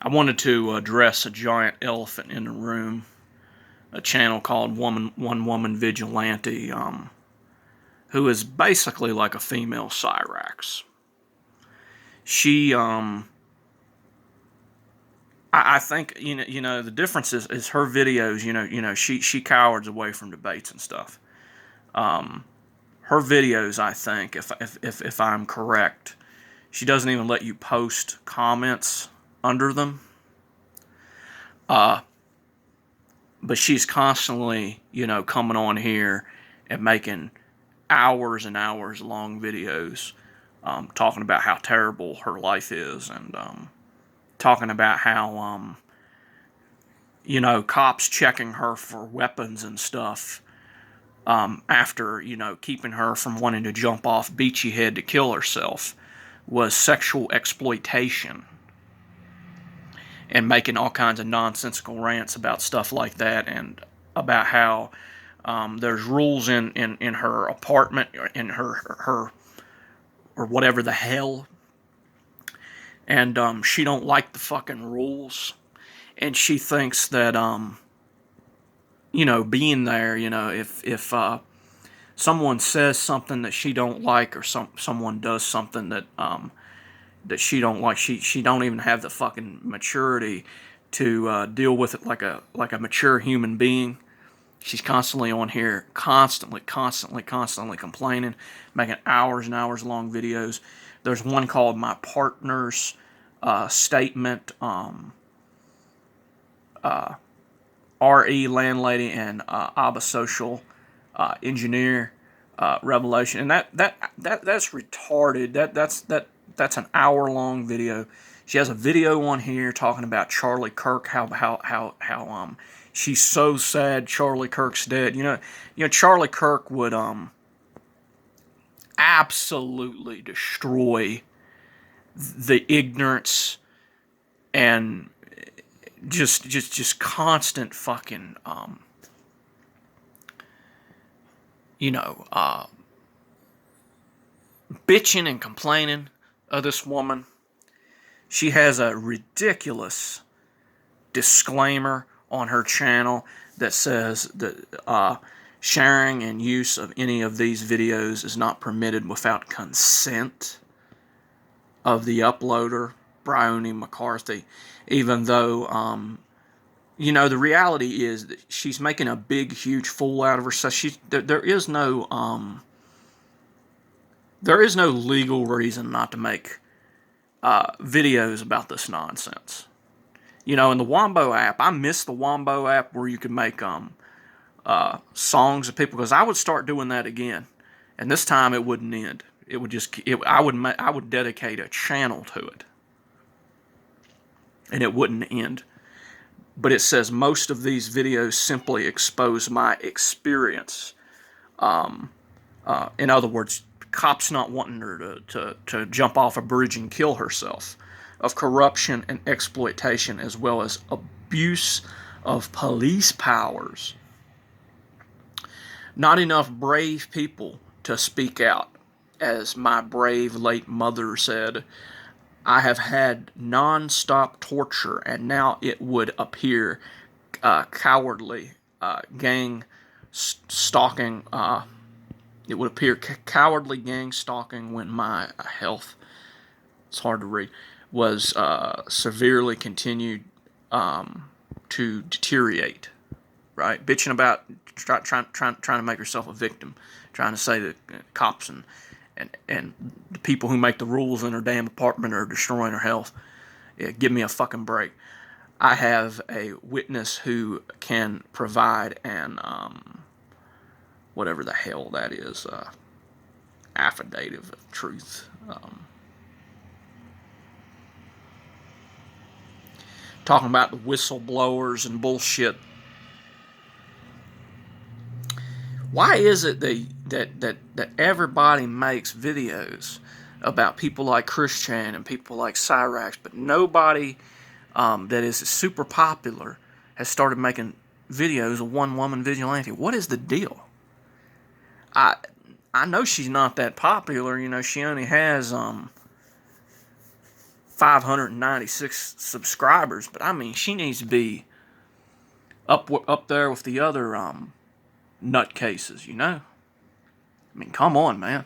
I wanted to address a giant elephant in the room, a channel called One Woman Vigilante, who is basically like a female Craxx. She, I think the difference is her videos. She cowers away from debates and stuff. Her videos, I think, if I'm correct, she doesn't even let you post comments under them. But she's constantly, coming on here and making hours and hours long videos, talking about how terrible her life is, and talking about how, cops checking her for weapons and stuff, after, keeping her from wanting to jump off Beachy Head to kill herself, was sexual exploitation. And making all kinds of nonsensical rants about stuff like that, and about how there's rules in her apartment, in her or whatever the hell, and she don't like the fucking rules, and she thinks that being there, if someone says something that she don't like, or someone does something that that she don't like, she don't even have the fucking maturity to deal with it like a mature human being. She's constantly on here, constantly complaining, making hours and hours long videos. There's one called My Partner's Statement, RE Landlady and Abba Social Engineer Revelation, and that's retarded. That's an hour-long video. She has a video on here talking about Charlie Kirk, how she's so sad Charlie Kirk's dead. Charlie Kirk would absolutely destroy the ignorance and just constant fucking bitching and complaining of this woman. She has a ridiculous disclaimer on her channel that says that sharing and use of any of these videos is not permitted without consent of the uploader, Bryony McCarthy, even though the reality is that she's making a big, huge fool out of herself. There is no legal reason not to make videos about this nonsense. In the Wombo app, I miss the Wombo app where you could make songs of people, because I would start doing that again, and this time it wouldn't end. It would I would dedicate a channel to it, and it wouldn't end. But it says most of these videos simply expose my experience. In other words, cops not wanting her to jump off a bridge and kill herself, of corruption and exploitation, as well as abuse of police powers. Not enough brave people to speak out. As my brave late mother said, I have had non-stop torture, and now it would appear cowardly gang stalking. It would appear cowardly gang stalking when my health, it's hard to read, was severely continued to deteriorate. Right, bitching about trying to make herself a victim, trying to say that cops and the people who make the rules in her damn apartment are destroying her health. Yeah, give me a fucking break. I have a witness who can provide an whatever the hell that is, affidavit of truth. Talking about the whistleblowers and bullshit. Why is it that everybody makes videos about people like Christian and people like Craxx, but nobody that is super popular has started making videos of One Woman Vigilante? What is the deal? I know she's not that popular. She only has 596 subscribers, but I mean, she needs to be up there with the other nutcases, you know? I mean, come on, man.